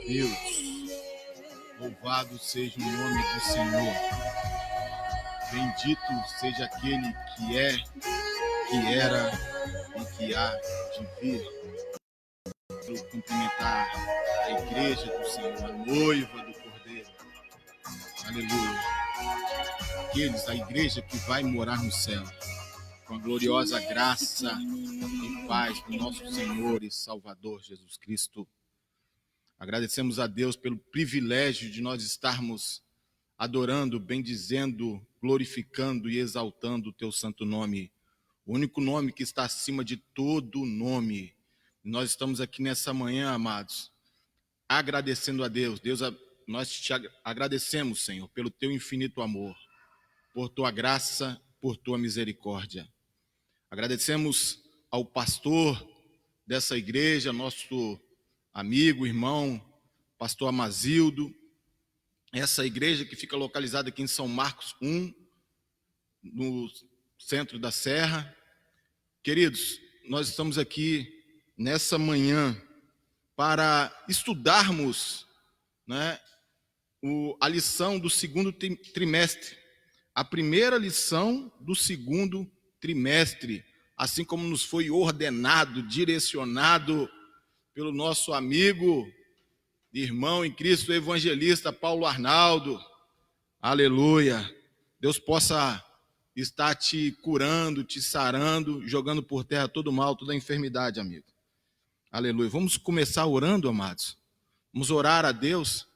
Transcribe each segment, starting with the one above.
Deus, louvado seja o nome do Senhor. Bendito seja aquele que é, que era e que há de vir. Quero cumprimentar a igreja do Senhor, a noiva do Cordeiro. Aleluia. Aqueles, a igreja que vai morar no céu, com a gloriosa graça e paz do nosso Senhor e Salvador Jesus Cristo. Agradecemos a Deus pelo privilégio de nós estarmos adorando, bendizendo, glorificando e exaltando o teu santo nome, o único nome que está acima de todo nome. Nós estamos aqui nessa manhã, amados, agradecendo a Deus. Nós te agradecemos, Senhor, pelo teu infinito amor, por tua graça, por tua misericórdia. Agradecemos ao pastor dessa igreja, nosso amigo, irmão, pastor Amazildo, essa igreja que fica localizada aqui em São Marcos 1, no centro da Serra. Queridos, nós estamos aqui nessa manhã para estudarmos, né, a lição do segundo trimestre, a primeira lição do segundo trimestre, assim como nos foi ordenado, direcionado pelo nosso amigo, irmão em Cristo, evangelista Paulo Arnaldo. Aleluia. Deus possa estar te curando, te sarando, jogando por terra todo o mal, toda a enfermidade, amigo. Aleluia. Vamos começar orando, amados. Vamos orar a Deus,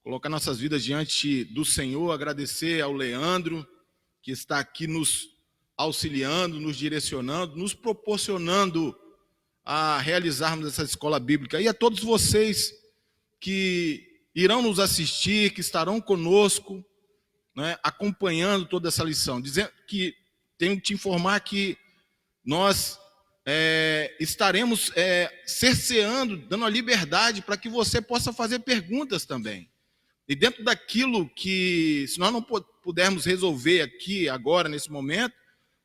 colocar nossas vidas diante do Senhor, agradecer ao Leandro, que está aqui nos auxiliando, nos direcionando, nos proporcionando a realizarmos essa escola bíblica. E a todos vocês que irão nos assistir, que estarão conosco, né, acompanhando toda essa lição. Dizendo que tenho que te informar que nós estaremos cerceando, dando a liberdade para que você possa fazer perguntas também. E dentro daquilo que, se nós não pudermos resolver aqui, agora, nesse momento,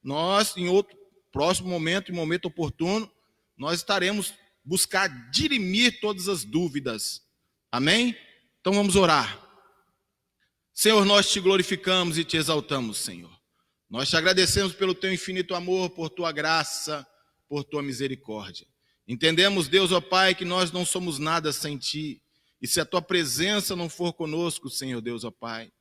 nós, em outro próximo momento, em momento oportuno, nós estaremos buscar dirimir todas as dúvidas. Amém? Então vamos orar. Senhor, nós te glorificamos e te exaltamos, Senhor. Nós te agradecemos pelo teu infinito amor, por tua graça, por tua misericórdia. Entendemos, Deus, ó Pai, que nós não somos nada sem ti. E se a tua presença não for conosco, Senhor Deus, ó Pai,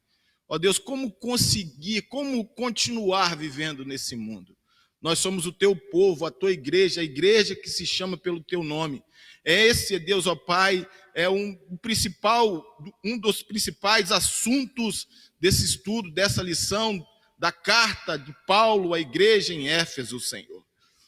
ó Deus, como conseguir, como continuar vivendo nesse mundo? Nós somos o teu povo, a tua igreja, a igreja que se chama pelo teu nome. Esse, Deus, ó Pai, é um dos principais assuntos desse estudo, dessa lição, da carta de Paulo à igreja em Éfeso, Senhor.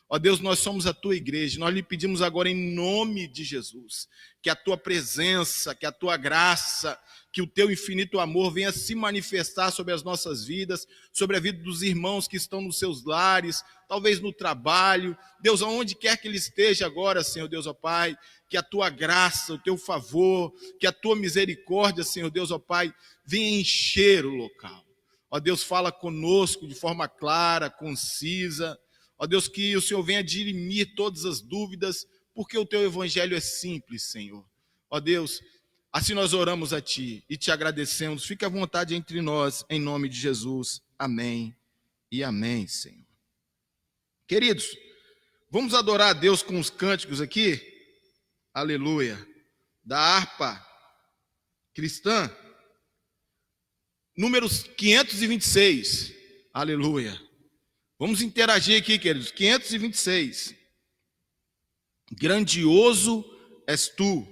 Ó Deus, nós somos a tua igreja, nós lhe pedimos agora em nome de Jesus, que a tua presença, que a tua graça, que o teu infinito amor venha se manifestar sobre as nossas vidas, sobre a vida dos irmãos que estão nos seus lares, talvez no trabalho. Deus, aonde quer que ele esteja agora, Senhor Deus, ó Pai, que a tua graça, o teu favor, que a tua misericórdia, Senhor Deus, ó Pai, venha encher o local. Ó Deus, fala conosco de forma clara, concisa. Ó Deus, que o Senhor venha dirimir todas as dúvidas, porque o teu evangelho é simples, Senhor. Ó Deus, assim nós oramos a ti e te agradecemos. Fique à vontade entre nós, em nome de Jesus. Amém e amém, Senhor. Queridos, vamos adorar a Deus com os cânticos aqui? Aleluia. Da harpa cristã, números 526. Aleluia. Vamos interagir aqui, queridos. 526. Grandioso és tu,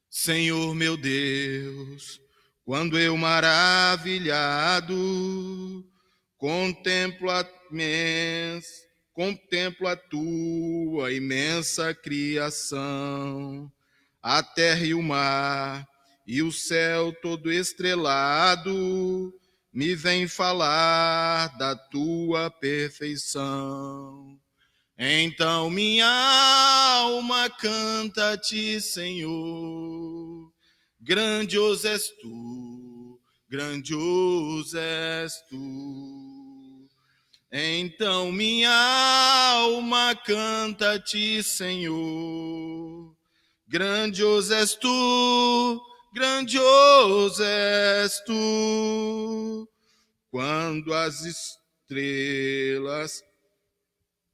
Senhor meu Deus, quando eu maravilhado contemplo a tua imensa criação, a terra e o mar e o céu todo estrelado, me vem falar da tua perfeição. Então minha alma canta-te, Senhor, grandioso és tu, grandioso és tu. Então minha alma canta-te, Senhor, grandioso és tu, grandioso és tu. Quando as estrelas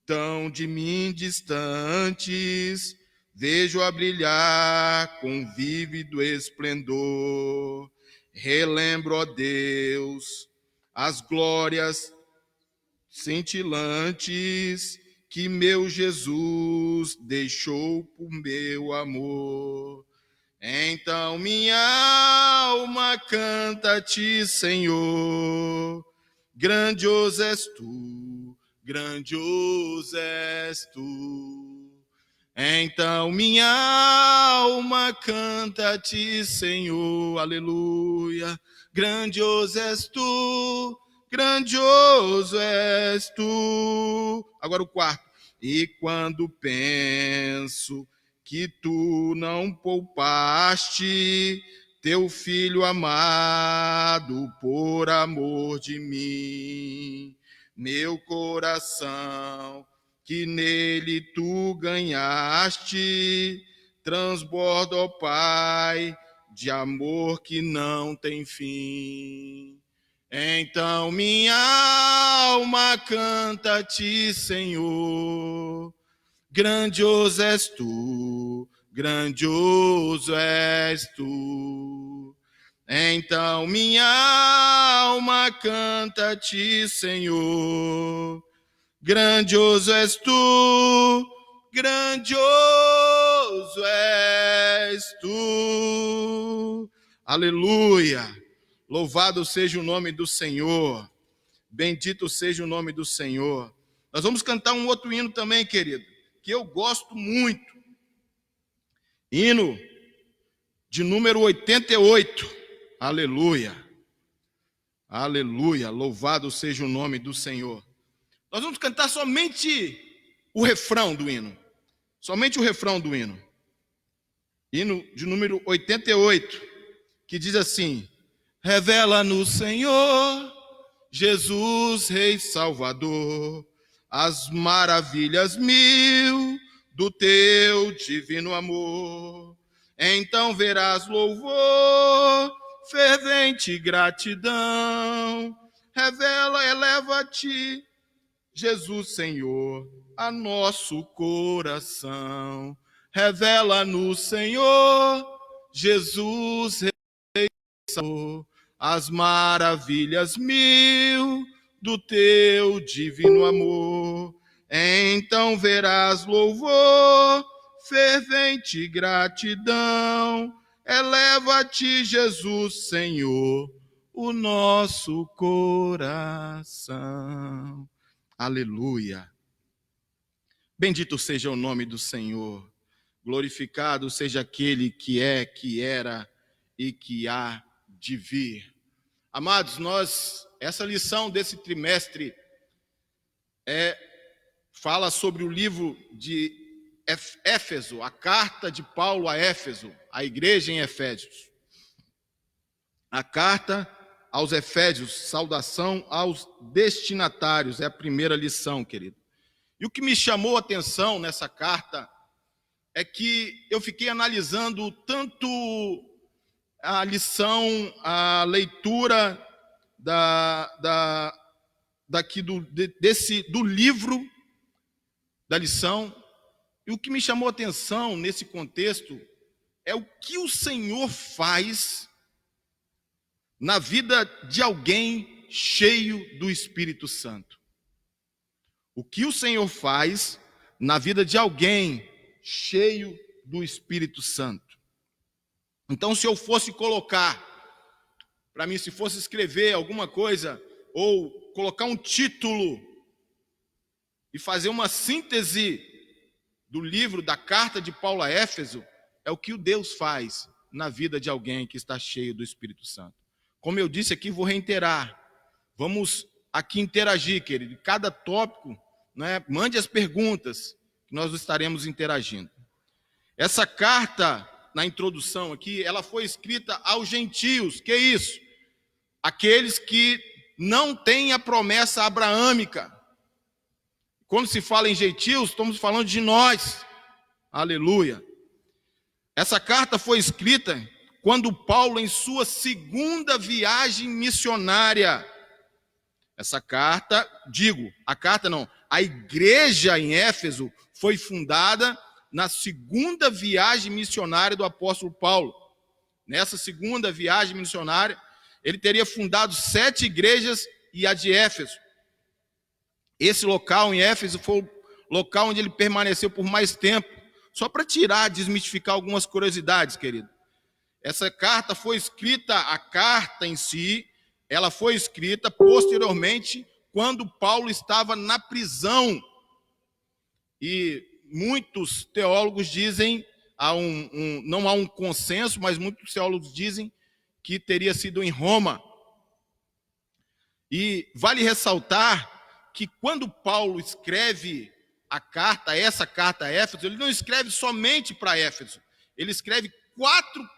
tão de mim distantes, vejo-a brilhar com vívido esplendor. Relembro, ó Deus, as glórias cintilantes que meu Jesus deixou por meu amor. Então minha alma canta-te, Senhor, grandioso és tu, grandioso és tu. Então minha alma canta-te, Senhor, aleluia, grandioso és tu, grandioso és tu. Agora o quarto. E quando penso que tu não poupaste teu filho amado por amor de mim, meu coração que nele tu ganhaste, transborda, ó Pai, de amor que não tem fim. Então minha alma canta-te, Senhor, grandioso és tu, grandioso és tu. Então minha alma canta-te, Senhor, grandioso és tu, grandioso és tu. Aleluia! Louvado seja o nome do Senhor. Bendito seja o nome do Senhor. Nós vamos cantar um outro hino também, querido, que eu gosto muito. Hino de número 88. Aleluia. Aleluia. Louvado seja o nome do Senhor. Nós vamos cantar somente o refrão do hino. Somente o refrão do hino. Hino de número 88, que diz assim: revela-nos, Senhor, Jesus, Rei Salvador, as maravilhas mil do teu divino amor. Então verás louvor, fervente gratidão. Revela, eleva-te, Jesus, Senhor, a nosso coração. Revela-nos, Senhor, Jesus, Rei Salvador, as maravilhas mil do teu divino amor. Então verás louvor, fervente gratidão. Eleva-te, Jesus, Senhor, o nosso coração. Aleluia. Bendito seja o nome do Senhor. Glorificado seja aquele que é, que era e que há de vir. Amados, essa lição desse trimestre fala sobre o livro de Éfeso, a carta de Paulo a Éfeso, a igreja em Efésios. A carta aos Efésios, saudação aos destinatários, é a primeira lição, querido. E o que me chamou a atenção nessa carta é que eu fiquei analisando tanto a lição, a leitura daqui do livro da lição, e o que me chamou a atenção nesse contexto é o que o Senhor faz na vida de alguém cheio do Espírito Santo. O que o Senhor faz na vida de alguém cheio do Espírito Santo. Então, se eu fosse colocar, para mim, se fosse escrever alguma coisa, ou colocar um título e fazer uma síntese do livro, da carta de Paulo a Éfeso, é o que o Deus faz na vida de alguém que está cheio do Espírito Santo. Como eu disse aqui, vou reiterar. Vamos aqui interagir, querido. Cada tópico, né, mande as perguntas, que nós estaremos interagindo. Essa carta, na introdução aqui, ela foi escrita aos gentios. Que é isso? Aqueles que não têm a promessa abraâmica. Quando se fala em gentios, estamos falando de nós. Aleluia. Essa carta foi escrita quando Paulo, em sua segunda viagem missionária, a igreja em Éfeso foi fundada na segunda viagem missionária do apóstolo Paulo. Nessa segunda viagem missionária, ele teria fundado 7 igrejas e a de Éfeso. Esse local em Éfeso foi o local onde ele permaneceu por mais tempo. Só para desmistificar algumas curiosidades, querido. Essa carta foi escrita, a carta em si, ela foi escrita posteriormente, quando Paulo estava na prisão. E muitos teólogos dizem, não há um consenso, mas muitos teólogos dizem que teria sido em Roma. E vale ressaltar que quando Paulo escreve essa carta a Éfeso, ele não escreve somente para Éfeso, ele escreve 4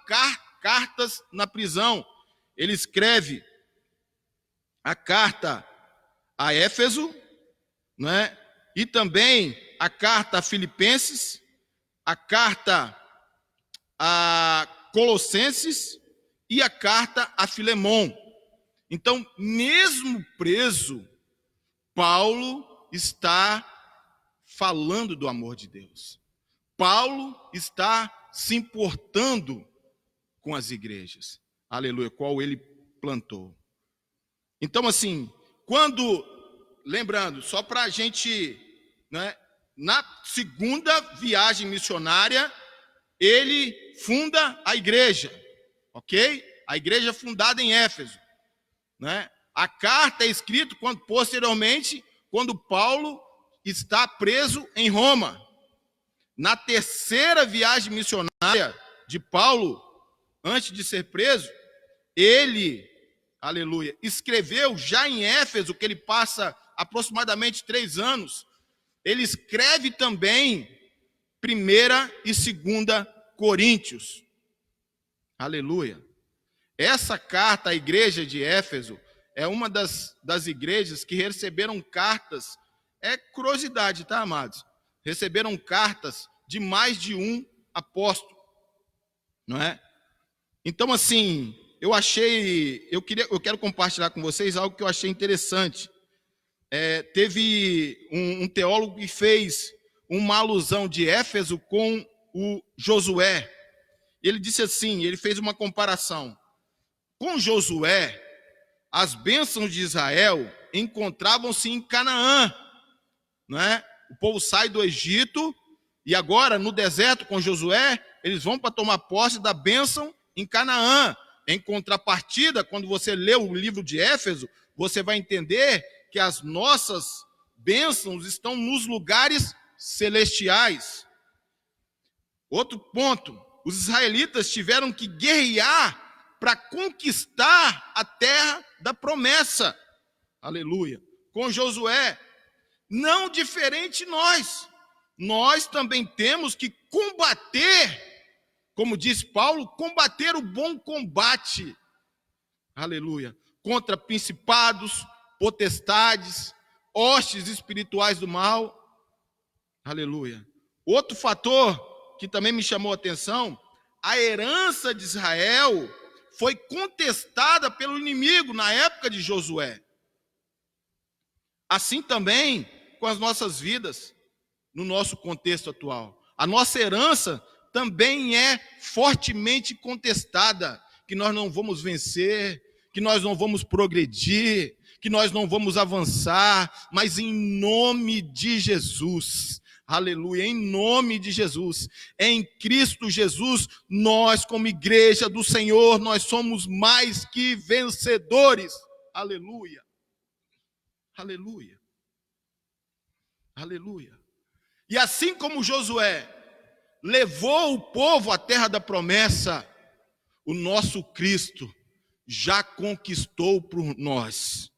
cartas na prisão. Ele escreve a carta a Éfeso, né? E também a carta a Filipenses, a carta a Colossenses e a carta a Filemon. Então, mesmo preso, Paulo está falando do amor de Deus. Paulo está se importando com as igrejas. Aleluia, qual ele plantou. Então, assim, lembrando, só para a gente, né, na segunda viagem missionária, ele funda a igreja, ok? A igreja fundada em Éfeso, né? A carta é escrita posteriormente, quando Paulo está preso em Roma. Na terceira viagem missionária de Paulo, antes de ser preso, ele, aleluia, escreveu já em Éfeso, que ele passa aproximadamente 3 anos, ele escreve também 1ª e 2ª Coríntios. Aleluia. Essa carta à igreja de Éfeso é uma das igrejas que receberam cartas. É curiosidade, tá, amados? Receberam cartas de mais de um apóstolo, não é? Então, assim, eu quero compartilhar com vocês algo que eu achei interessante. Teve um teólogo que fez uma alusão de Éfeso com o Josué. Ele disse assim, ele fez uma comparação. Com Josué, as bênçãos de Israel encontravam-se em Canaã, não é? O povo sai do Egito e agora no deserto com Josué, eles vão para tomar posse da bênção em Canaã. Em contrapartida, quando você lê o livro de Éfeso, você vai entender que as nossas bênçãos estão nos lugares celestiais. Outro ponto, os israelitas tiveram que guerrear para conquistar a terra da promessa. Aleluia. Com Josué, não diferente nós também temos que combater, como diz Paulo, combater o bom combate. Aleluia. Contra principados, potestades, hostes espirituais do mal. Aleluia. Outro fator que também me chamou a atenção, a herança de Israel foi contestada pelo inimigo na época de Josué. Assim também com as nossas vidas, no nosso contexto atual. A nossa herança também é fortemente contestada, que nós não vamos vencer, que nós não vamos progredir, que nós não vamos avançar, mas em nome de Jesus, aleluia, em nome de Jesus, em Cristo Jesus, nós como igreja do Senhor, nós somos mais que vencedores, aleluia, aleluia, aleluia. E assim como Josué levou o povo à terra da promessa, o nosso Cristo já conquistou por nós,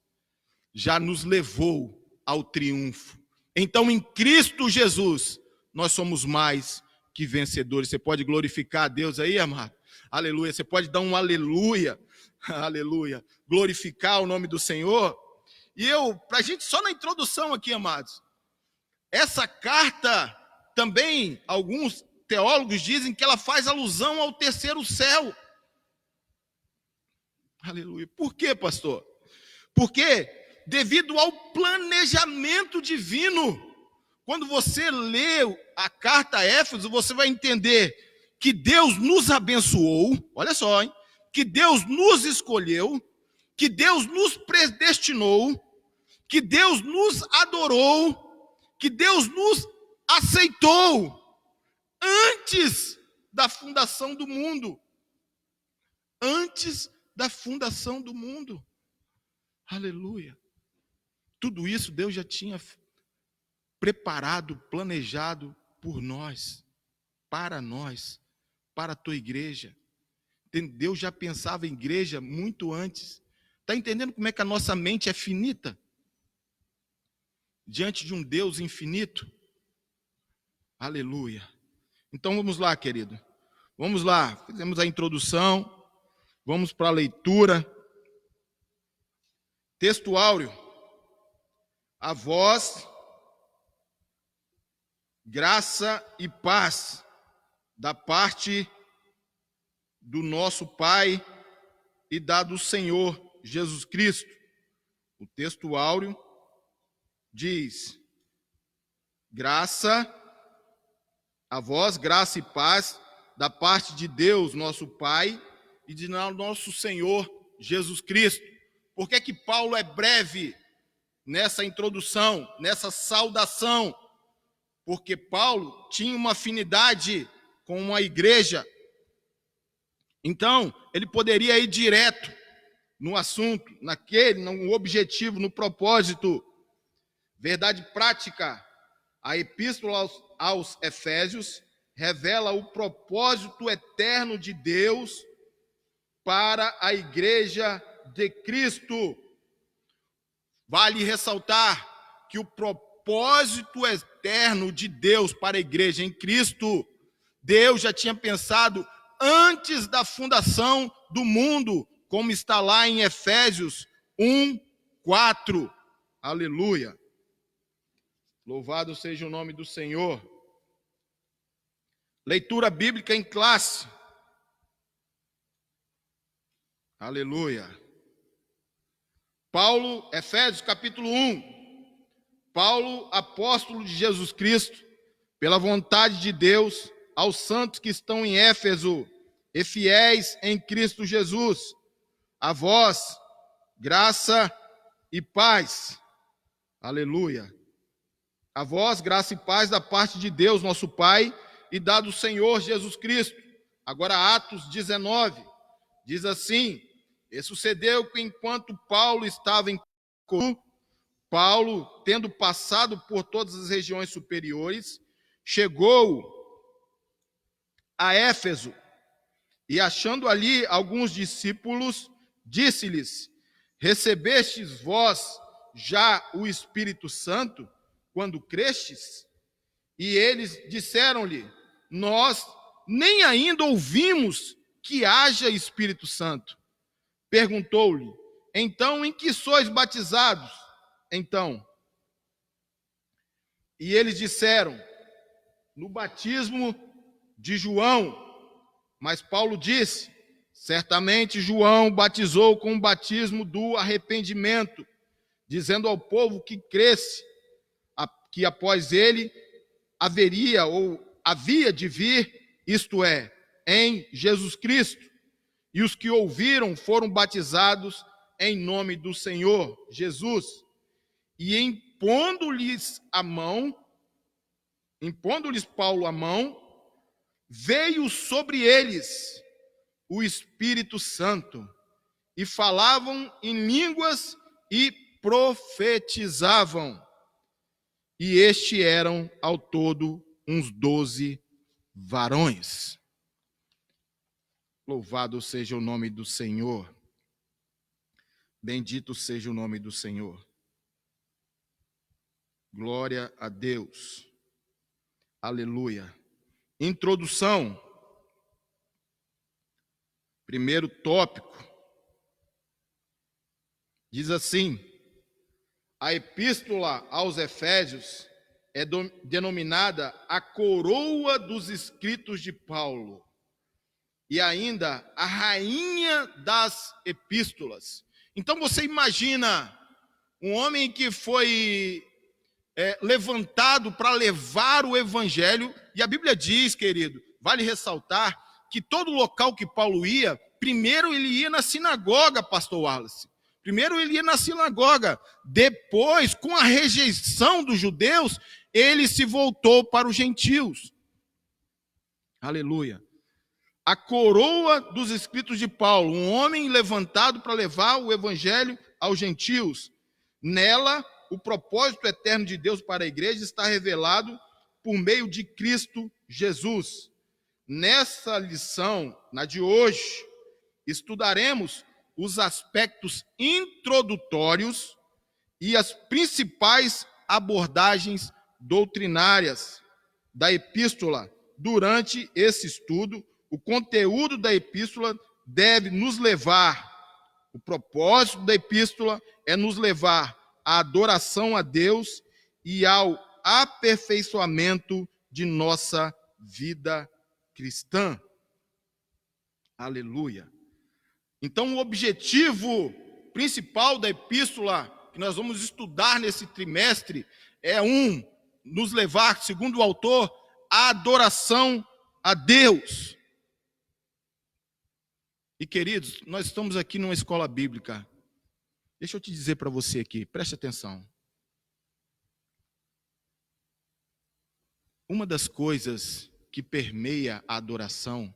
já nos levou ao triunfo. Então, em Cristo Jesus, nós somos mais que vencedores. Você pode glorificar a Deus aí, amado? Aleluia. Você pode dar um aleluia, aleluia, glorificar o nome do Senhor. E para a gente, só na introdução aqui, amados, essa carta também, alguns teólogos dizem que ela faz alusão ao terceiro céu. Aleluia. Por quê, pastor? Porque devido ao planejamento divino, quando você lê a carta a Éfeso, você vai entender que Deus nos abençoou, olha só, hein? Que Deus nos escolheu, que Deus nos predestinou, que Deus nos adorou, que Deus nos aceitou antes da fundação do mundo. Antes da fundação do mundo. Aleluia. Tudo isso Deus já tinha preparado, planejado por nós, para a tua igreja. Deus já pensava em igreja muito antes. Está entendendo como é que a nossa mente é finita? Diante de um Deus infinito? Aleluia. Então vamos lá, querido. Vamos lá, fizemos a introdução, vamos para a leitura. Texto áureo. A vós, graça e paz da parte do nosso Pai e da do Senhor Jesus Cristo. O texto áureo diz: a vós, graça e paz da parte de Deus, nosso Pai, e de nosso Senhor Jesus Cristo. Por que Paulo é breve nessa introdução, nessa saudação? Porque Paulo tinha uma afinidade com uma igreja. Então, ele poderia ir direto no assunto, no objetivo, no propósito. Verdade prática. A epístola aos Efésios revela o propósito eterno de Deus para a igreja de Cristo. Vale ressaltar que o propósito eterno de Deus para a igreja em Cristo, Deus já tinha pensado antes da fundação do mundo, como está lá em Efésios 1:4. Aleluia. Louvado seja o nome do Senhor. Leitura bíblica em classe. Aleluia. Paulo, Efésios capítulo 1. Paulo, apóstolo de Jesus Cristo, pela vontade de Deus, aos santos que estão em Éfeso e fiéis em Cristo Jesus. A vós, graça e paz. Aleluia. A vós, graça e paz da parte de Deus, nosso Pai, e da do Senhor Jesus Cristo. Agora, Atos 19, diz assim: e sucedeu que enquanto Paulo estava em Corinto, Paulo, tendo passado por todas as regiões superiores, chegou a Éfeso, e achando ali alguns discípulos, disse-lhes: recebestes vós já o Espírito Santo quando crestes? E eles disseram-lhe: nós nem ainda ouvimos que haja Espírito Santo. Perguntou-lhe: então em que sois batizados? Então, e eles disseram: no batismo de João. Mas Paulo disse: certamente João batizou com o batismo do arrependimento, dizendo ao povo que cresce, que após ele havia de vir, isto é, em Jesus Cristo. E os que ouviram foram batizados em nome do Senhor Jesus. E impondo-lhes Paulo a mão, veio sobre eles o Espírito Santo, e falavam em línguas e profetizavam. E eram ao todo uns 12 varões. Louvado seja o nome do Senhor. Bendito seja o nome do Senhor. Glória a Deus. Aleluia. Introdução. Primeiro tópico. Diz assim: a epístola aos Efésios é denominada a coroa dos escritos de Paulo e ainda a rainha das epístolas. Então você imagina um homem que foi levantado para levar o evangelho, e a Bíblia diz, querido, vale ressaltar, que todo local que Paulo ia, primeiro ele ia na sinagoga, pastor Wallace. Primeiro ele ia na sinagoga, depois, com a rejeição dos judeus, ele se voltou para os gentios. Aleluia. A coroa dos escritos de Paulo, um homem levantado para levar o evangelho aos gentios. Nela, o propósito eterno de Deus para a igreja está revelado por meio de Cristo Jesus. Nessa lição, na de hoje, estudaremos os aspectos introdutórios e as principais abordagens doutrinárias da epístola. Durante esse estudo, o conteúdo da epístola deve nos levar, o propósito da epístola é nos levar à adoração a Deus e ao aperfeiçoamento de nossa vida cristã. Aleluia. Então, o objetivo principal da epístola que nós vamos estudar nesse trimestre é nos levar, segundo o autor, à adoração a Deus. E, queridos, nós estamos aqui numa escola bíblica. Deixa eu te dizer para você aqui, preste atenção. Uma das coisas que permeia a adoração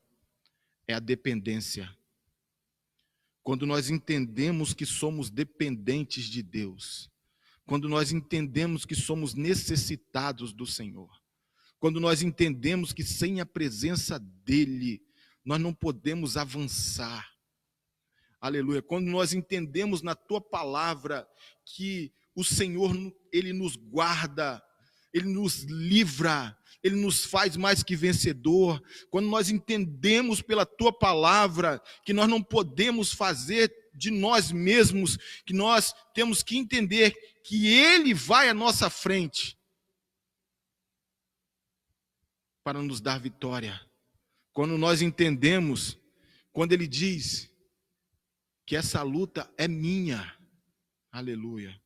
é a dependência. Quando nós entendemos que somos dependentes de Deus, quando nós entendemos que somos necessitados do Senhor, quando nós entendemos que sem a presença dEle, nós não podemos avançar. Aleluia. Quando nós entendemos na tua palavra que o Senhor, Ele nos guarda, Ele nos livra, Ele nos faz mais que vencedor. Quando nós entendemos pela tua palavra que nós não podemos fazer de nós mesmos, que nós temos que entender que Ele vai à nossa frente para nos dar vitória. Quando nós entendemos, quando Ele diz que essa luta é minha, aleluia.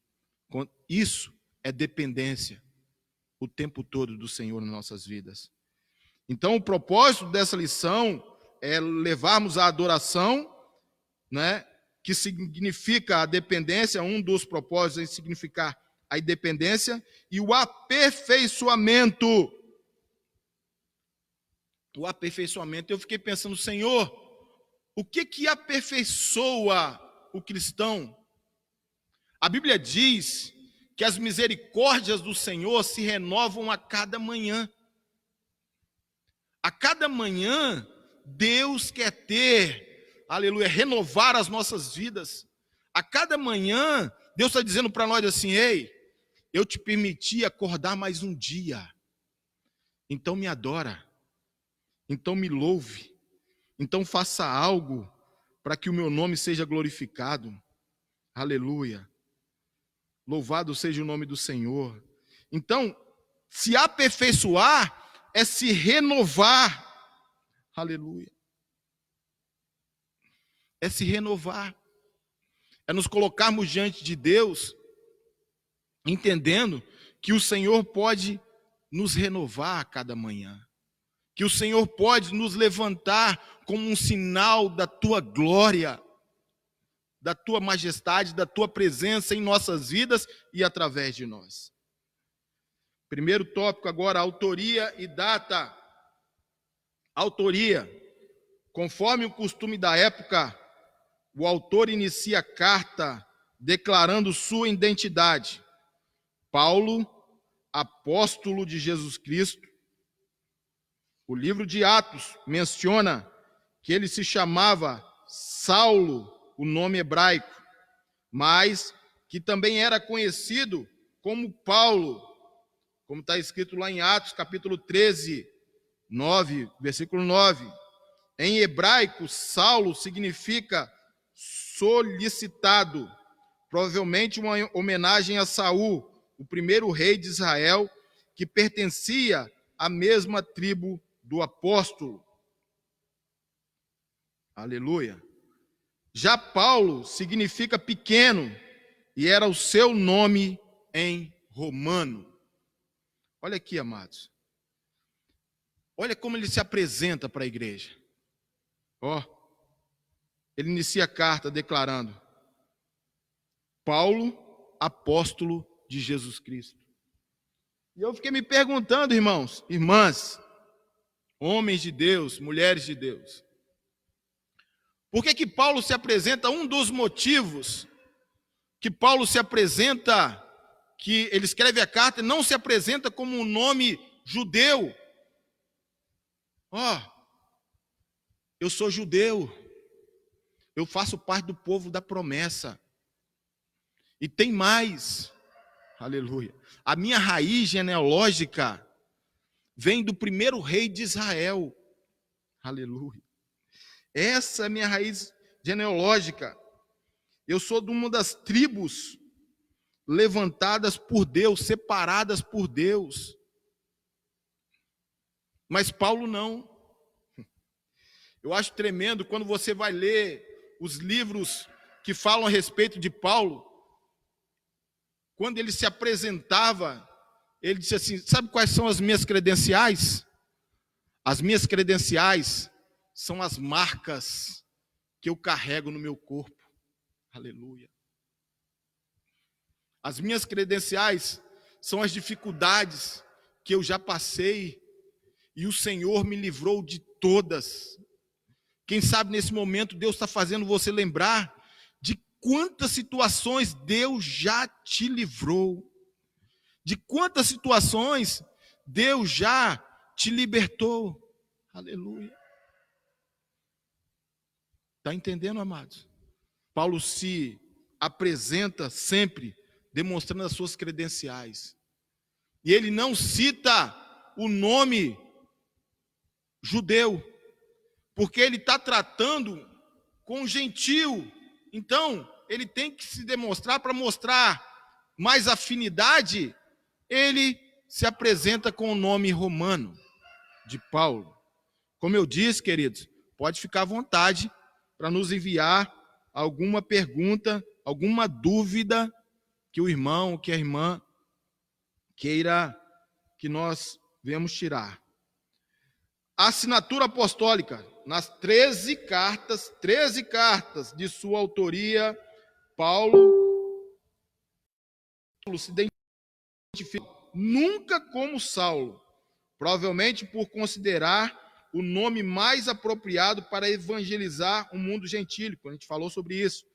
Isso é dependência o tempo todo do Senhor nas nossas vidas. Então, o propósito dessa lição é levarmos a adoração, né, que significa a dependência, um dos propósitos é significar a independência e o aperfeiçoamento. O aperfeiçoamento, eu fiquei pensando, Senhor, o que aperfeiçoa o cristão? A Bíblia diz que as misericórdias do Senhor se renovam a cada manhã. A cada manhã, Deus quer aleluia, renovar as nossas vidas. A cada manhã, Deus está dizendo para nós assim, ei, eu te permiti acordar mais um dia. Então me adora. Então me louve. Então faça algo para que o meu nome seja glorificado. Aleluia. Louvado seja o nome do Senhor. Então, se aperfeiçoar é se renovar. Aleluia. É se renovar. É nos colocarmos diante de Deus, entendendo que o Senhor pode nos renovar a cada manhã. Que o Senhor pode nos levantar como um sinal da tua glória, da tua majestade, da tua presença em nossas vidas e através de nós. Primeiro tópico agora, autoria e data. Autoria. Conforme o costume da época, o autor inicia a carta declarando sua identidade. Paulo, apóstolo de Jesus Cristo. O livro de Atos menciona que ele se chamava Saulo, o nome hebraico, mas que também era conhecido como Paulo, como está escrito lá em Atos, capítulo 13, 9, versículo 9. Em hebraico, Saulo significa solicitado, provavelmente uma homenagem a Saul, o primeiro rei de Israel, que pertencia à mesma tribo do apóstolo. Aleluia. Já Paulo significa pequeno e era o seu nome em romano. Olha aqui, amados. Olha como ele se apresenta para a igreja. Ele inicia a carta declarando: Paulo, apóstolo de Jesus Cristo. E eu fiquei me perguntando, irmãos, irmãs, homens de Deus, mulheres de Deus, por que Paulo se apresenta, um dos motivos que Paulo se apresenta, que ele escreve a carta, não se apresenta como um nome judeu. Eu sou judeu, eu faço parte do povo da promessa. E tem mais, aleluia, a minha raiz genealógica vem do primeiro rei de Israel, aleluia. Essa é a minha raiz genealógica. Eu sou de uma das tribos levantadas por Deus, separadas por Deus. Mas Paulo não. Eu acho tremendo quando você vai ler os livros que falam a respeito de Paulo. Quando ele se apresentava, ele disse assim: sabe quais são as minhas credenciais? As minhas credenciais são as marcas que eu carrego no meu corpo. Aleluia. As minhas credenciais são as dificuldades que eu já passei e o Senhor me livrou de todas. Quem sabe nesse momento Deus está fazendo você lembrar de quantas situações Deus já te livrou, de quantas situações Deus já te libertou. Aleluia. Está entendendo, amados? Paulo se apresenta sempre demonstrando as suas credenciais. E ele não cita o nome judeu, porque ele está tratando com um gentio. Então, ele tem que se demonstrar, para mostrar mais afinidade, ele se apresenta com o nome romano de Paulo. Como eu disse, queridos, pode ficar à vontade para nos enviar alguma pergunta, alguma dúvida que o irmão, que a irmã queira que nós venhamos tirar. A assinatura apostólica, nas 13 cartas de sua autoria, Paulo se identifica nunca como Saulo, provavelmente por considerar o nome mais apropriado para evangelizar o mundo gentílico. A gente falou sobre isso.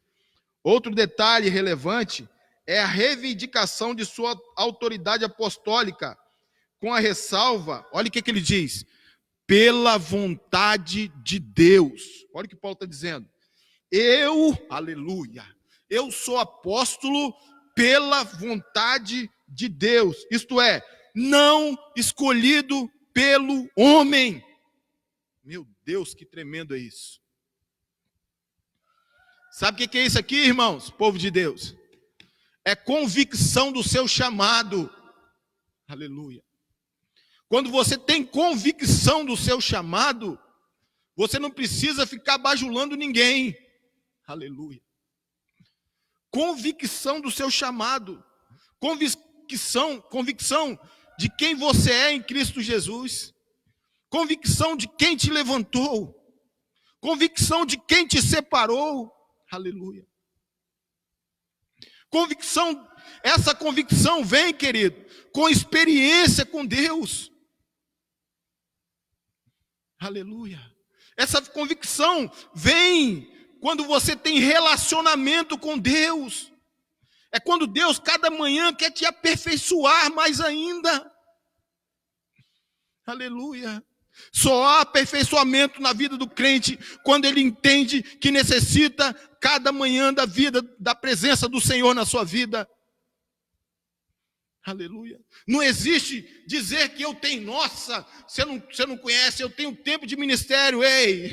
Outro detalhe relevante é a reivindicação de sua autoridade apostólica, com a ressalva, olha o que ele diz: pela vontade de Deus. Olha o que Paulo está dizendo. Aleluia, eu sou apóstolo pela vontade de Deus, isto é, não escolhido pelo homem. Meu Deus, que tremendo é isso. Sabe o que é isso aqui, irmãos, povo de Deus? É convicção do seu chamado. Aleluia. Quando você tem convicção do seu chamado, você não precisa ficar bajulando ninguém. Aleluia. Convicção do seu chamado. Convicção de quem você é em Cristo Jesus. Convicção de quem te levantou. Convicção de quem te separou. Aleluia. Essa convicção vem, querido, com experiência com Deus. Aleluia. Essa convicção vem quando você tem relacionamento com Deus. É quando Deus cada manhã quer te aperfeiçoar mais ainda. Aleluia. Só há aperfeiçoamento na vida do crente quando ele entende que necessita cada manhã da vida, da presença do Senhor na sua vida. Aleluia. Não existe dizer que eu tenho, nossa, você não conhece, eu tenho tempo de ministério, ei.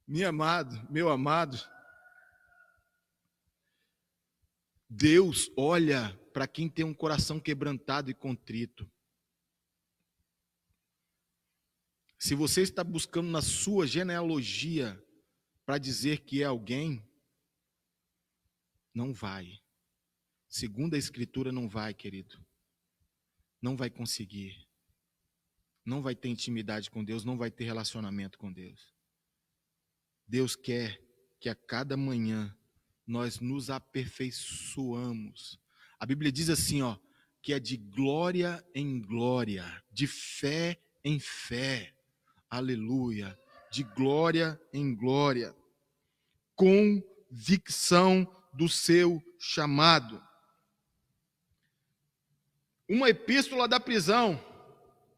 Meu amado, Deus olha para quem tem um coração quebrantado e contrito. Se você está buscando na sua genealogia para dizer que é alguém, não vai. Segundo a Escritura, não vai, querido. Não vai conseguir. Não vai ter intimidade com Deus, não vai ter relacionamento com Deus. Deus quer que a cada manhã nós nos aperfeiçoamos. A Bíblia diz assim, que é de glória em glória, de fé em fé. Aleluia. De glória em glória. Convicção do seu chamado. Uma epístola da prisão.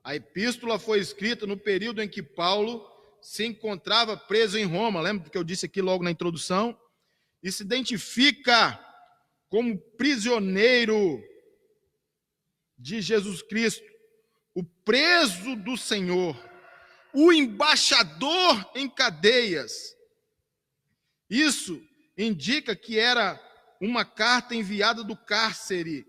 A epístola foi escrita no período em que Paulo se encontrava preso em Roma. Lembra que eu disse aqui logo na introdução? E se identifica como prisioneiro de Jesus Cristo, o preso do Senhor, o embaixador em cadeias. Isso indica que era uma carta enviada do cárcere.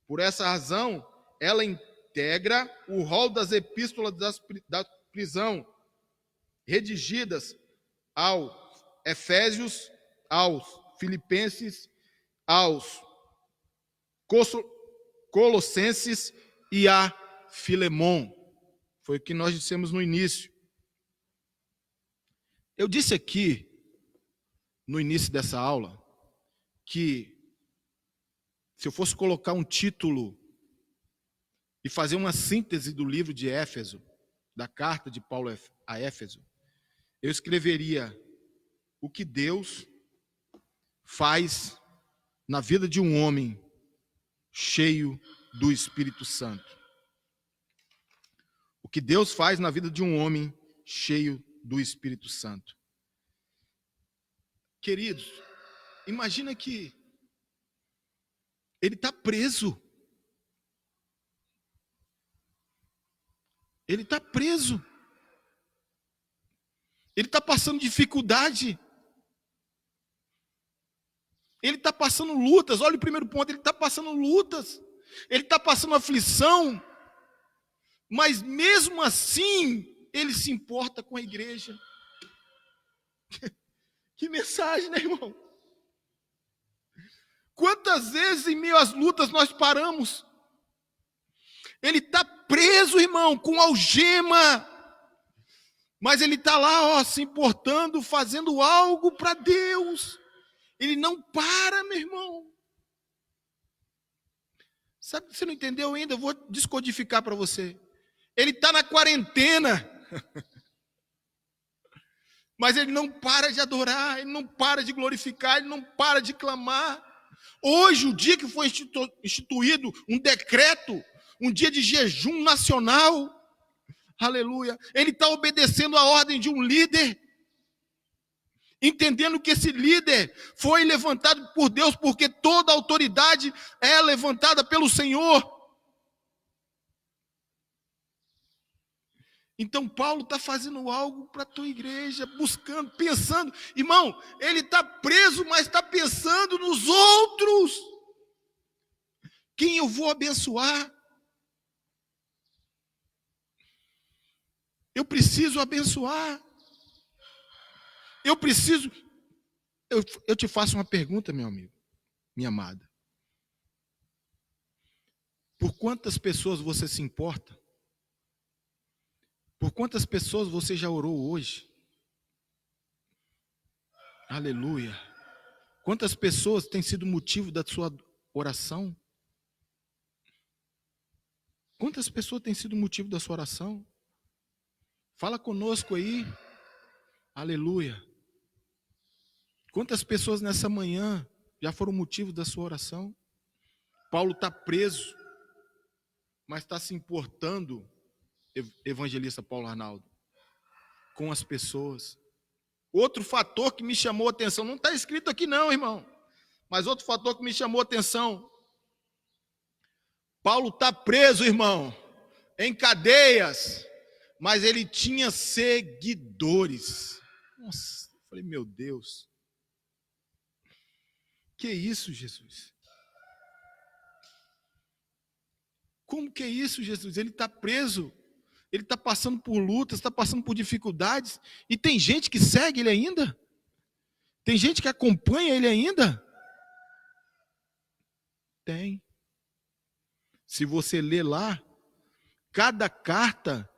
Por essa razão, ela integra o rol das epístolas da prisão, redigidas aos Efésios, aos Filipenses, aos Colossenses e a Filemon. Foi o que nós dissemos no início. Eu disse aqui, no início dessa aula, que se eu fosse colocar um título e fazer uma síntese do livro de Éfeso, da carta de Paulo a Éfeso, eu escreveria o que Deus faz na vida de um homem cheio do Espírito Santo. O que Deus faz na vida de um homem cheio do Espírito Santo. Queridos, imagina que ele está preso. Ele está preso. Ele está passando dificuldade. Ele está passando lutas. Olha o primeiro ponto, ele está passando lutas. Ele está passando aflição. Mas mesmo assim, ele se importa com a igreja. Que mensagem, né, irmão? Quantas vezes em meio às lutas nós paramos? Ele está preso, irmão, com algema. Mas ele está lá, se importando, fazendo algo para Deus. Ele não para, meu irmão. Sabe que você não entendeu ainda? Eu vou descodificar para você. Ele está na quarentena. Mas ele não para de adorar, ele não para de glorificar, ele não para de clamar. Hoje, o dia que foi instituído um decreto, um dia de jejum nacional, aleluia, ele está obedecendo a ordem de um líder, entendendo que esse líder foi levantado por Deus, porque toda autoridade é levantada pelo Senhor. Então Paulo está fazendo algo para a tua igreja, buscando, pensando. Irmão, ele está preso, mas está pensando nos outros. Quem eu vou abençoar? Eu preciso abençoar. Eu preciso. Eu te faço uma pergunta, meu amigo, minha amada. Por quantas pessoas você se importa? Por quantas pessoas você já orou hoje? Aleluia. Quantas pessoas têm sido motivo da sua oração? Quantas pessoas têm sido motivo da sua oração? Fala conosco aí. Aleluia. Quantas pessoas nessa manhã já foram motivo da sua oração? Paulo está preso, mas está se importando, evangelista Paulo Arnaldo, com as pessoas. Outro fator que me chamou a atenção, não está escrito aqui não, irmão, mas outro fator que me chamou a atenção, Paulo está preso, irmão, em cadeias, mas ele tinha seguidores. Nossa, eu falei, meu Deus, que isso, Jesus? Como que é isso, Jesus? Ele está preso, ele está passando por lutas, está passando por dificuldades, e tem gente que segue ele ainda? Tem gente que acompanha ele ainda? Tem. Se você ler lá, cada carta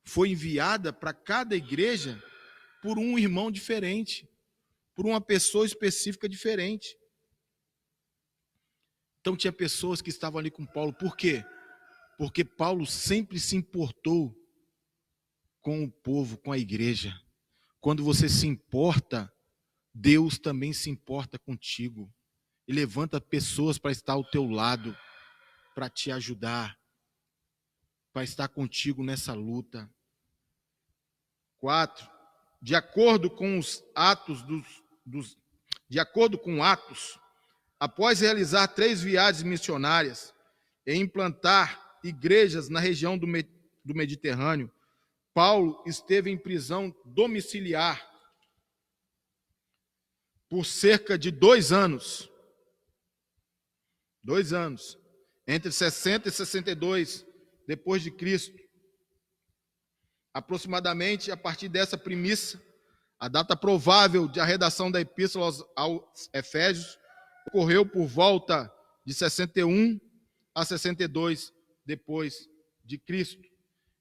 foi enviada para cada igreja por um irmão diferente, por uma pessoa específica diferente. Então tinha pessoas que estavam ali com Paulo. Por quê? Porque Paulo sempre se importou com o povo, com a igreja. Quando você se importa, Deus também se importa contigo. E levanta pessoas para estar ao teu lado, para te ajudar, para estar contigo nessa luta. 4. De acordo com Atos, após realizar 3 viagens missionárias e implantar igrejas na região do Mediterrâneo, Paulo esteve em prisão domiciliar por cerca de 2 anos. 2 anos. Entre 60 e 62 depois de Cristo. Aproximadamente a partir dessa premissa, a data provável de a redação da epístola aos Efésios ocorreu por volta de 61 a 62 depois de Cristo.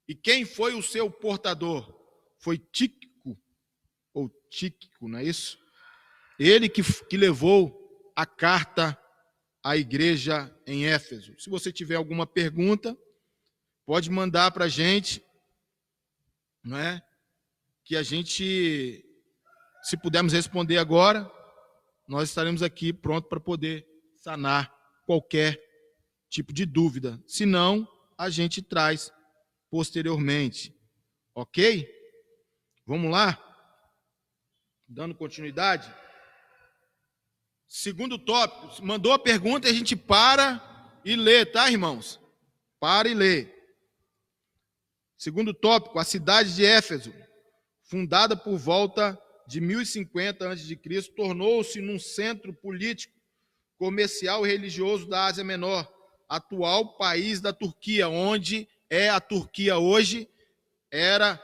E quem foi o seu portador? Foi Tíquico, não é isso? Ele que levou a carta à igreja em Éfeso. Se você tiver alguma pergunta, pode mandar para a gente, não é? Que a gente, se pudermos responder agora, nós estaremos aqui prontos para poder sanar qualquer tipo de dúvida. Se não, a gente traz posteriormente. Ok? Vamos lá? Dando continuidade. Segundo tópico, mandou a pergunta e a gente para e lê, tá, irmãos? Para e lê. Segundo tópico, a cidade de Éfeso, fundada por volta de 1050 a.C., tornou-se num centro político, comercial e religioso da Ásia Menor, atual país da Turquia, onde é a Turquia hoje, era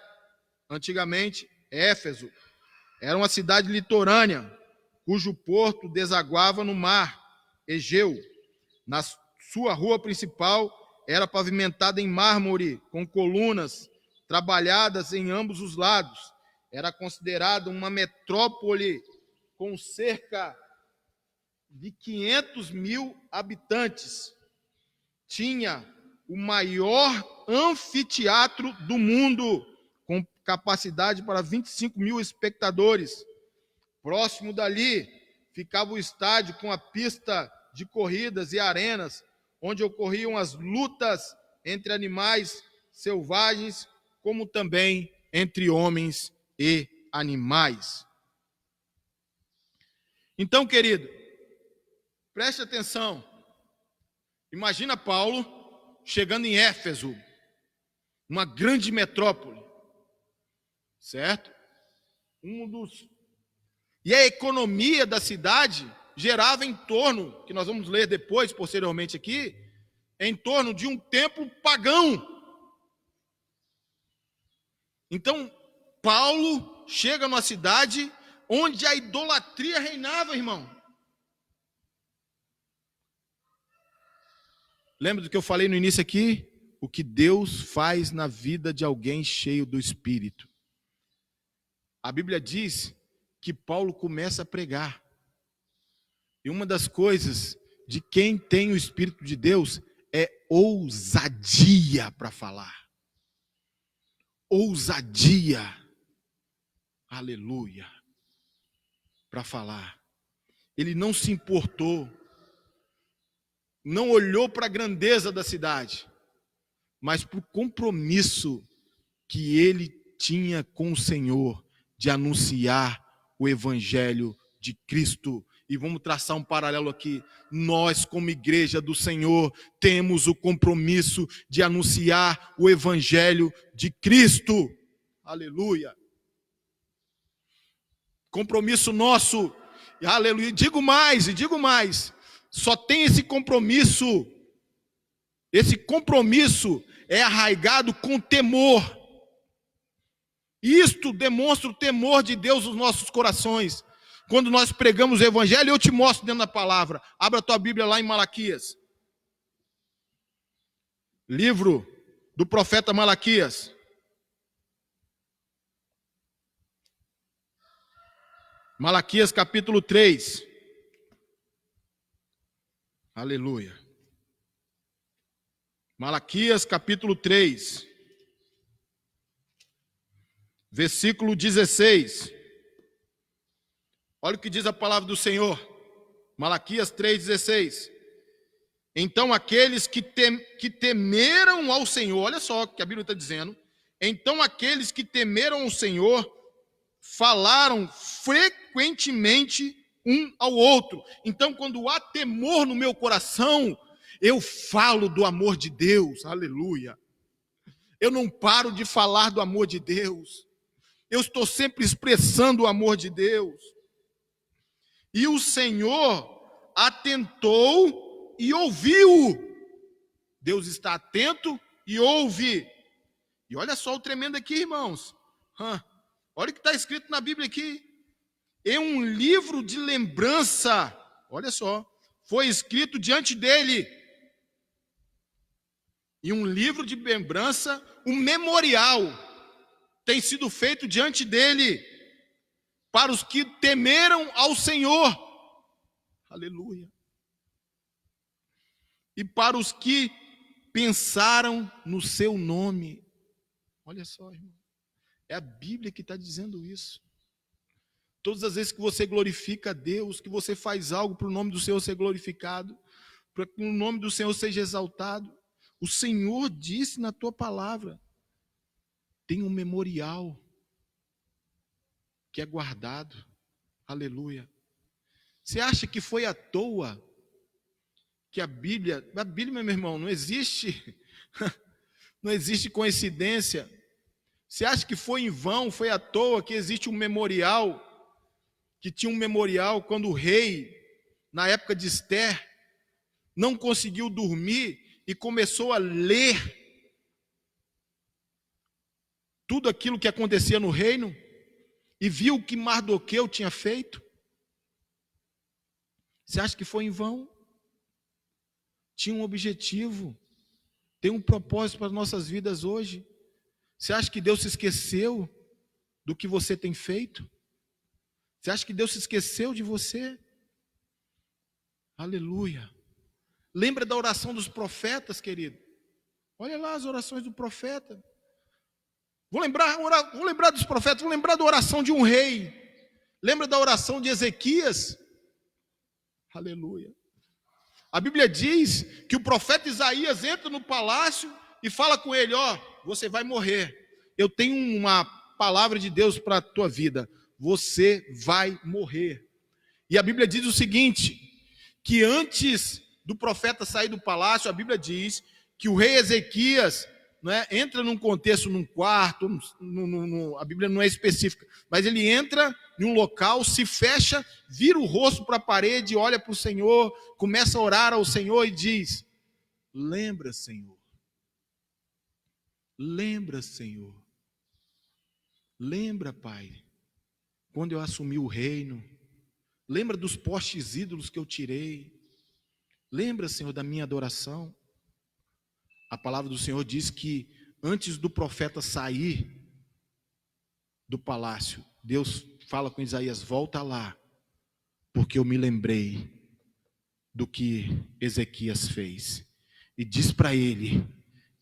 antigamente Éfeso. Era uma cidade litorânea, cujo porto desaguava no mar Egeu. Na sua rua principal era pavimentada em mármore, com colunas trabalhadas em ambos os lados. Era considerada uma metrópole com cerca de 500 mil habitantes. Tinha o maior anfiteatro do mundo, com capacidade para 25 mil espectadores. Próximo dali ficava o estádio com a pista de corridas e arenas, onde ocorriam as lutas entre animais selvagens, como também entre homens e animais. Então, querido, preste atenção. Imagina Paulo chegando em Éfeso, uma grande metrópole, certo? E a economia da cidade gerava em torno, que nós vamos ler depois, posteriormente aqui, em torno de um templo pagão. Então, Paulo chega numa cidade onde a idolatria reinava, irmão. Lembra do que eu falei no início aqui? O que Deus faz na vida de alguém cheio do Espírito. A Bíblia diz que Paulo começa a pregar. E uma das coisas de quem tem o Espírito de Deus é ousadia para falar. Ousadia. Aleluia. Para falar. Ele não se importou. Não olhou para a grandeza da cidade, mas para o compromisso que ele tinha com o Senhor de anunciar o Evangelho de Cristo. E vamos traçar um paralelo aqui. Nós, como igreja do Senhor, temos o compromisso de anunciar o Evangelho de Cristo. Aleluia. Compromisso nosso. Aleluia. Digo mais. Só tem esse compromisso Esse compromisso é arraigado com temor. Isto demonstra o temor de Deus nos nossos corações. Quando nós pregamos o evangelho, eu te mostro dentro da palavra. Abra a tua Bíblia lá em Malaquias. Livro do profeta Malaquias. Malaquias capítulo 3. Aleluia. Malaquias capítulo 3. Versículo 16. Olha o que diz a palavra do Senhor. Malaquias 3,16. Então aqueles que temeram ao Senhor, olha só o que a Bíblia está dizendo. Então aqueles que temeram ao Senhor falaram frequentemente um ao outro. Então, quando há temor no meu coração, eu falo do amor de Deus. Aleluia. Eu não paro de falar do amor de Deus. Eu estou sempre expressando o amor de Deus. E o Senhor atentou e ouviu. Deus está atento e ouve. E olha só o tremendo aqui, irmãos. Olha o que está escrito na Bíblia aqui. Em um livro de lembrança, olha só, foi escrito diante dele. E um livro de lembrança, um memorial, tem sido feito diante dele, para os que temeram ao Senhor. Aleluia. E para os que pensaram no seu nome. Olha só, irmão. É a Bíblia que está dizendo isso. Todas as vezes que você glorifica a Deus, que você faz algo para o nome do Senhor ser glorificado, para que o nome do Senhor seja exaltado, o Senhor disse na tua palavra, tem um memorial que é guardado. Aleluia. Você acha que foi à toa que a Bíblia, meu irmão, não existe, não existe coincidência. Você acha que foi em vão, foi à toa que existe um memorial, que tinha um memorial quando o rei, na época de Esther, não conseguiu dormir e começou a ler tudo aquilo que acontecia no reino e viu o que Mardoqueu tinha feito? Você acha que foi em vão? Tinha um objetivo, tem um propósito para as nossas vidas hoje. Você acha que Deus se esqueceu do que você tem feito? Você acha que Deus se esqueceu de você? Aleluia. Lembra da oração dos profetas, querido? Olha lá as orações do profeta. Vou lembrar dos profetas, vou lembrar da oração de um rei. Lembra da oração de Ezequias? Aleluia. A Bíblia diz que o profeta Isaías entra no palácio e fala com ele, você vai morrer. Eu tenho uma palavra de Deus para a tua vida. Você vai morrer. E a Bíblia diz o seguinte, que antes do profeta sair do palácio, a Bíblia diz que o rei Ezequias, entra num contexto, num quarto, a Bíblia não é específica, mas ele entra em um local, se fecha, vira o rosto para a parede, olha para o Senhor, começa a orar ao Senhor e diz, lembra, Senhor, lembra, Pai, quando eu assumi o reino, lembra dos postes ídolos que eu tirei, lembra, Senhor, da minha adoração. A palavra do Senhor diz que antes do profeta sair do palácio, Deus fala com Isaías, volta lá, porque eu me lembrei do que Ezequias fez. E diz para ele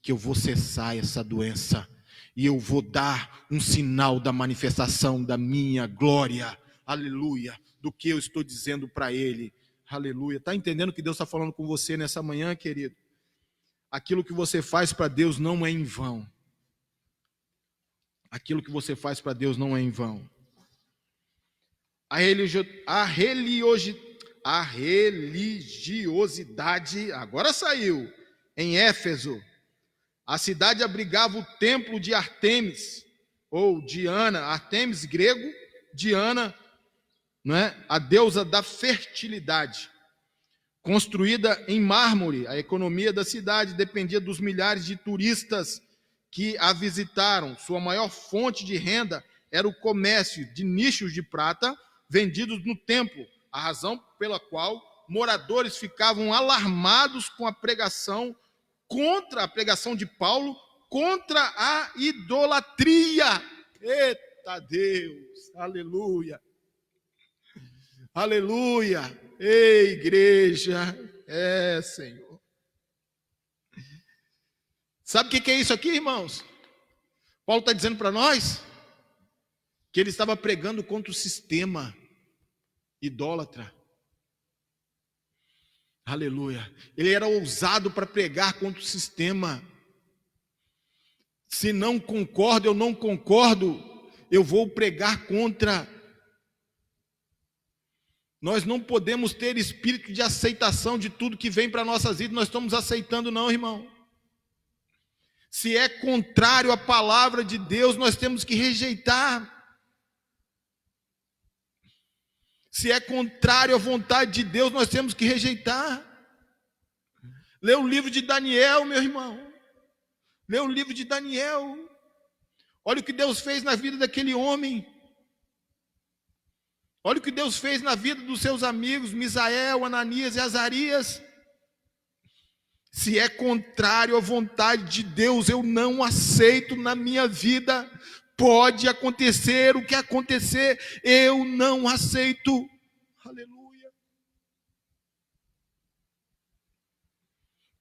que eu vou cessar essa doença e eu vou dar um sinal da manifestação da minha glória, aleluia, do que eu estou dizendo para ele, aleluia. Está entendendo o que Deus está falando com você nessa manhã, querido? Aquilo que você faz para Deus não é em vão. Aquilo que você faz para Deus não é em vão. A religiosidade, agora saiu, em Éfeso, a cidade abrigava o templo de Artemis, ou Diana, Artemis grego, Diana, a deusa da fertilidade. construída em mármore. A economia da cidade dependia dos milhares de turistas que a visitaram. Sua maior fonte de renda era o comércio de nichos de prata vendidos no templo, a razão pela qual moradores ficavam alarmados com a pregação de Paulo contra a idolatria. Eita Deus, aleluia, aleluia. Ei, igreja, Senhor. Sabe o que é isso aqui, irmãos? Paulo está dizendo para nós que ele estava pregando contra o sistema idólatra. Aleluia. Ele era ousado para pregar contra o sistema. Se não concordo, eu não concordo, eu vou pregar contra. Nós não podemos ter espírito de aceitação de tudo que vem para nossas vidas. Nós estamos aceitando não, irmão. Se é contrário à palavra de Deus, nós temos que rejeitar. Se é contrário à vontade de Deus, nós temos que rejeitar. Lê o livro de Daniel, meu irmão. Lê o livro de Daniel. Olha o que Deus fez na vida daquele homem. Olha o que Deus fez na vida dos seus amigos, Misael, Ananias e Azarias. Se é contrário à vontade de Deus, eu não aceito na minha vida. Pode acontecer o que acontecer, eu não aceito. Aleluia.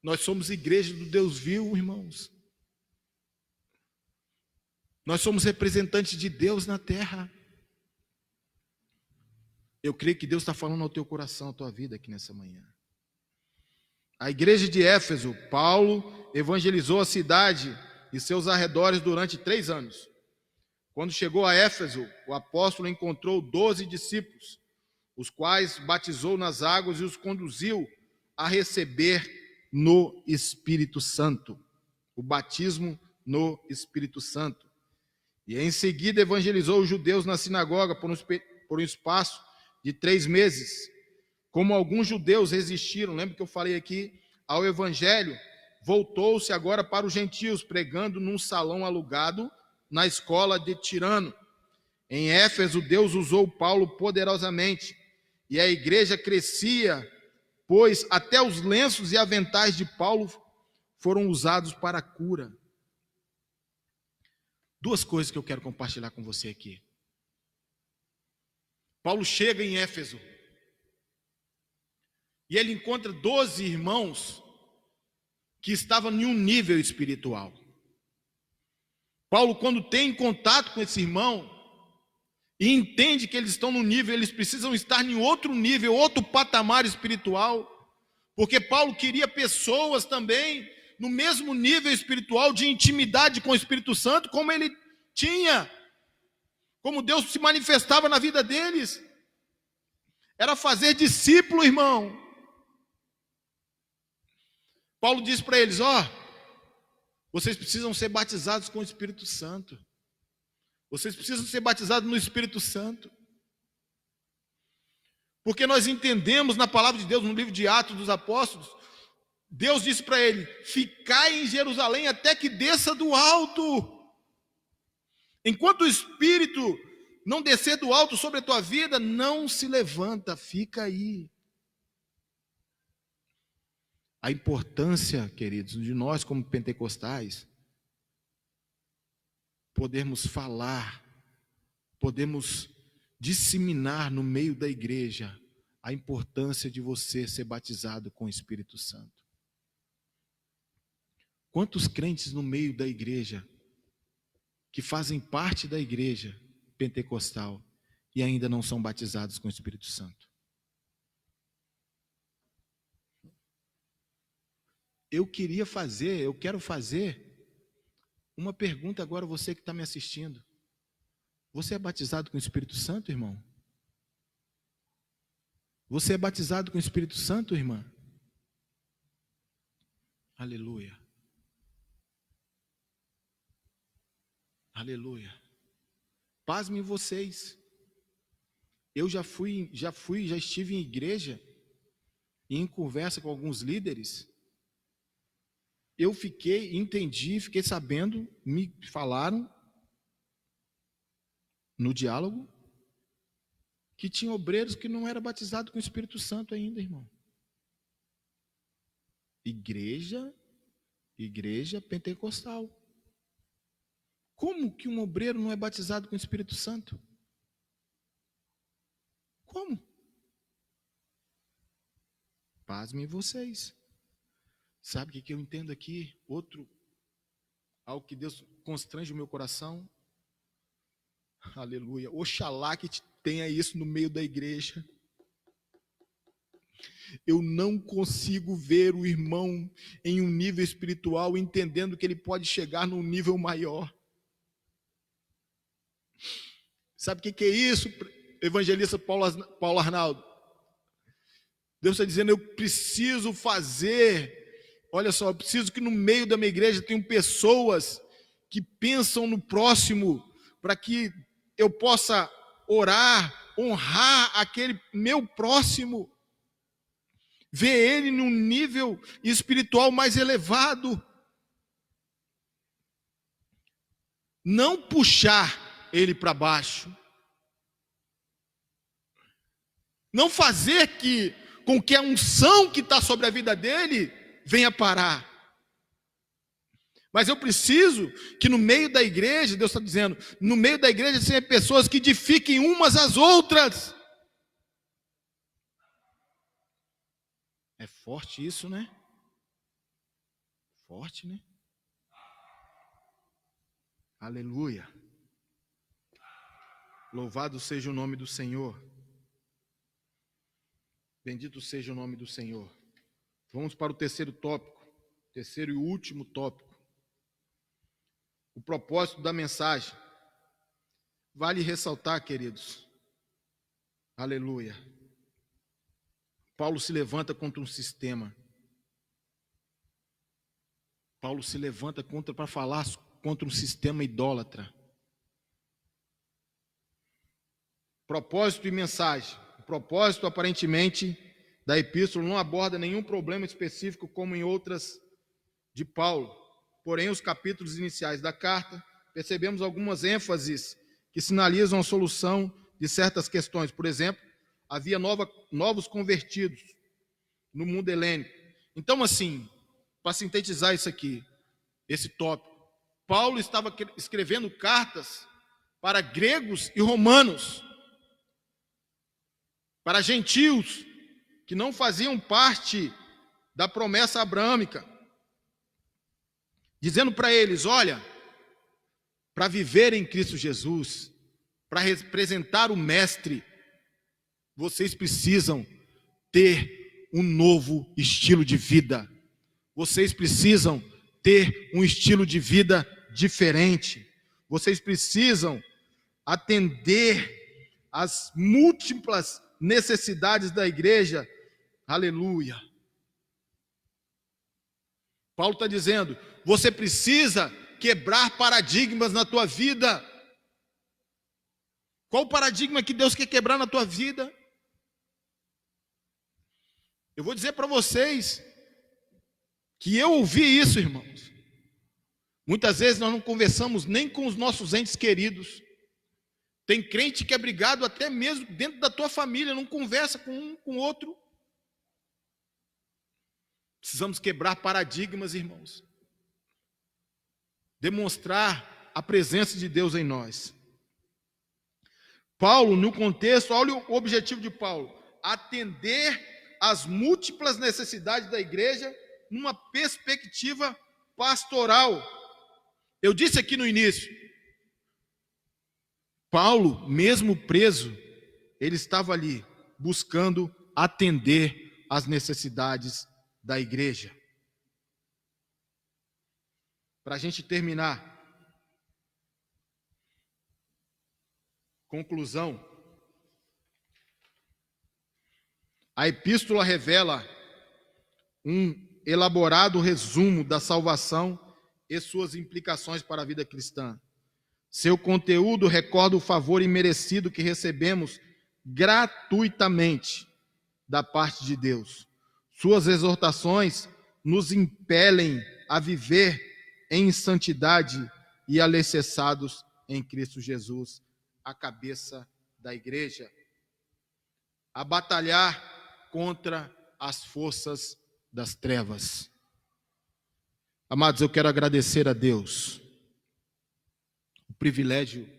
Nós somos igreja do Deus vivo, irmãos. Nós somos representantes de Deus na terra. Eu creio que Deus está falando ao teu coração, à tua vida aqui nessa manhã. A igreja de Éfeso, Paulo evangelizou a cidade e seus arredores durante 3 anos. Quando chegou a Éfeso, o apóstolo encontrou 12 discípulos, os quais batizou nas águas e os conduziu a receber no Espírito Santo. O batismo no Espírito Santo. E em seguida evangelizou os judeus na sinagoga por um espaço de 3 meses. Como alguns judeus resistiram, lembra que eu falei aqui, ao evangelho, voltou-se agora para os gentios, pregando num salão alugado na escola de Tirano. Em Éfeso, Deus usou Paulo poderosamente, e a igreja crescia, pois até os lenços e aventais de Paulo foram usados para a cura. 2 coisas que eu quero compartilhar com você aqui. Paulo chega em Éfeso, e ele encontra 12 irmãos que estavam em um nível espiritual. Paulo, quando tem contato com esse irmão, e entende que eles estão no nível, eles precisam estar em outro nível, outro patamar espiritual, porque Paulo queria pessoas também no mesmo nível espiritual de intimidade com o Espírito Santo, como ele tinha, como Deus se manifestava na vida deles. Era fazer discípulo, irmão. Paulo diz para eles, vocês precisam ser batizados com o Espírito Santo. Vocês precisam ser batizados no Espírito Santo. Porque nós entendemos na palavra de Deus, no livro de Atos dos Apóstolos, Deus disse para ele, ficai em Jerusalém até que desça do alto. Enquanto o Espírito não descer do alto sobre a tua vida, não se levanta, fica aí. A importância, queridos, de nós como pentecostais, podermos falar, podemos disseminar no meio da igreja a importância de você ser batizado com o Espírito Santo. Quantos crentes no meio da igreja, que fazem parte da igreja pentecostal e ainda não são batizados com o Espírito Santo? Eu quero fazer uma pergunta agora, você que está me assistindo. Você é batizado com o Espírito Santo, irmão? Você é batizado com o Espírito Santo, irmã? Aleluia. Aleluia. Pasmem vocês. Eu já estive em igreja e em conversa com alguns líderes, eu fiquei sabendo, me falaram no diálogo, que tinha obreiros que não eram batizados com o Espírito Santo ainda, irmão. Igreja pentecostal. Como que um obreiro não é batizado com o Espírito Santo? Como? Pasmem vocês. Sabe o que eu entendo aqui? Algo que Deus constrange o meu coração. Aleluia. Oxalá que tenha isso no meio da igreja. Eu não consigo ver o irmão em um nível espiritual, entendendo que ele pode chegar num nível maior. Sabe o que é isso, evangelista Paulo Arnaldo? Deus está dizendo, eu preciso fazer, olha só, eu preciso que no meio da minha igreja tenham pessoas que pensam no próximo, para que eu possa orar, honrar aquele meu próximo, ver ele num nível espiritual mais elevado. Não puxar ele para baixo. Não fazer com que a unção que está sobre a vida dele venha parar. Mas eu preciso que no meio da igreja, Deus está dizendo, no meio da igreja tenha pessoas que edifiquem umas às outras. É forte isso, né? Forte, né? Aleluia. Louvado seja o nome do Senhor. Bendito seja o nome do Senhor. Vamos para o terceiro tópico, terceiro e último tópico. O propósito da mensagem. Vale ressaltar, queridos. Aleluia. Paulo se levanta contra um sistema. Paulo se levanta para falar contra um sistema idólatra. Propósito e mensagem. O propósito, aparentemente, da epístola não aborda nenhum problema específico como em outras de Paulo. Porém, os capítulos iniciais da carta, percebemos algumas ênfases que sinalizam a solução de certas questões. Por exemplo, havia novos convertidos no mundo helênico. Então, assim, para sintetizar isso aqui, esse tópico, Paulo estava escrevendo cartas para gregos e romanos, para gentios que não faziam parte da promessa abrâmica, dizendo para eles, olha, para viver em Cristo Jesus, para representar o Mestre, vocês precisam ter um novo estilo de vida. Vocês precisam ter um estilo de vida diferente. Vocês precisam atender às múltiplas necessidades da igreja. Aleluia. Paulo está dizendo, você precisa quebrar paradigmas na tua vida. Qual o paradigma que Deus quer quebrar na tua vida? Eu vou dizer para vocês que eu ouvi isso, irmãos. Muitas vezes nós não conversamos nem com os nossos entes queridos. Tem crente que é brigado até mesmo dentro da tua família, não conversa com um com o outro. Precisamos quebrar paradigmas, irmãos. Demonstrar a presença de Deus em nós. Paulo, no contexto, olha o objetivo de Paulo: atender às múltiplas necessidades da igreja numa perspectiva pastoral. Eu disse aqui no início, Paulo, mesmo preso, ele estava ali buscando atender às necessidades da igreja. Para a gente terminar, conclusão, a epístola revela um elaborado resumo da salvação e suas implicações para a vida cristã. Seu conteúdo recorda o favor imerecido que recebemos gratuitamente da parte de Deus. Suas exortações nos impelem a viver em santidade e alicerçados em Cristo Jesus, a cabeça da igreja, a batalhar contra as forças das trevas. Amados, eu quero agradecer a Deus o privilégio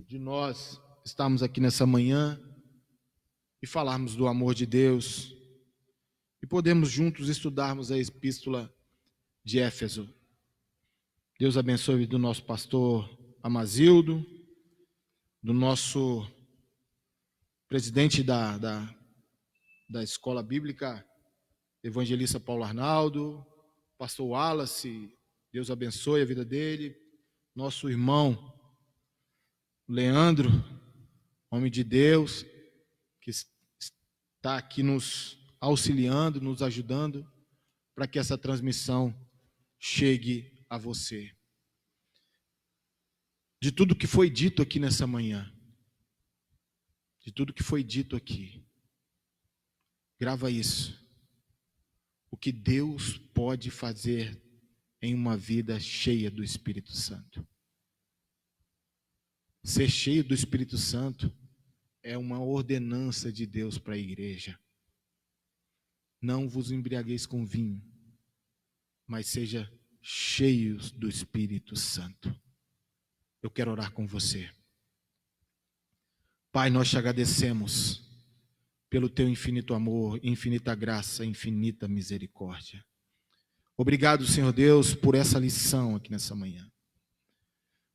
de nós estarmos aqui nessa manhã e falarmos do amor de Deus e podemos juntos estudarmos a epístola de Éfeso. Deus abençoe do nosso pastor Amazildo, do nosso presidente da escola bíblica, evangelista Paulo Arnaldo, pastor Wallace, Deus abençoe a vida dele, nosso irmão Leandro, homem de Deus, que está aqui nos auxiliando, nos ajudando, para que essa transmissão chegue a você. De tudo que foi dito aqui nessa manhã, de tudo que foi dito aqui, grava isso. O que Deus pode fazer em uma vida cheia do Espírito Santo. Ser cheio do Espírito Santo é uma ordenança de Deus para a igreja. Não vos embriagueis com vinho, mas seja cheios do Espírito Santo. Eu quero orar com você. Pai, nós te agradecemos pelo teu infinito amor, infinita graça, infinita misericórdia. Obrigado, Senhor Deus, por essa lição aqui nessa manhã.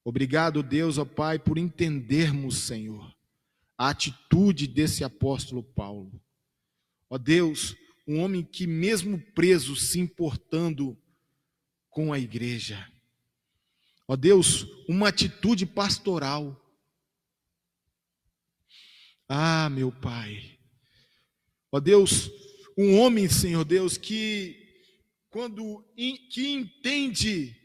Obrigado, Deus, ó Pai, por entendermos, Senhor, a atitude desse apóstolo Paulo. Ó Deus, um homem que mesmo preso se importando com a igreja. Ó Deus, uma atitude pastoral. Ah, meu Pai. Ó Deus, um homem, Senhor Deus, que entende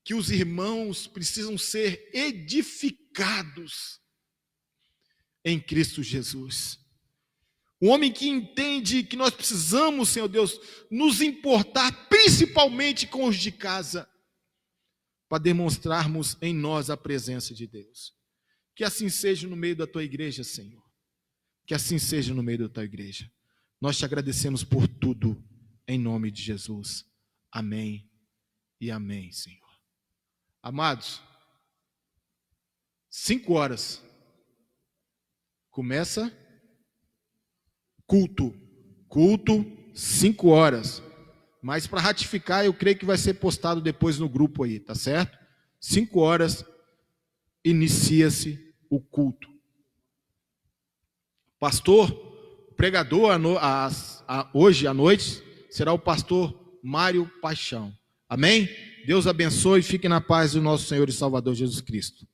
que os irmãos precisam ser edificados em Cristo Jesus. Um homem que entende que nós precisamos, Senhor Deus, nos importar principalmente com os de casa, para demonstrarmos em nós a presença de Deus. Que assim seja no meio da tua igreja, Senhor. Que assim seja no meio da tua igreja. Nós te agradecemos por tudo, em nome de Jesus. Amém e amém, Senhor. Amados, 5 horas. Começa culto. Culto, 5 horas. Mas para ratificar, eu creio que vai ser postado depois no grupo aí, tá certo? 5 horas, inicia-se o culto. Pastor, pregador hoje à noite, será o pastor Mário Paixão. Amém? Deus abençoe e fique na paz do nosso Senhor e Salvador Jesus Cristo.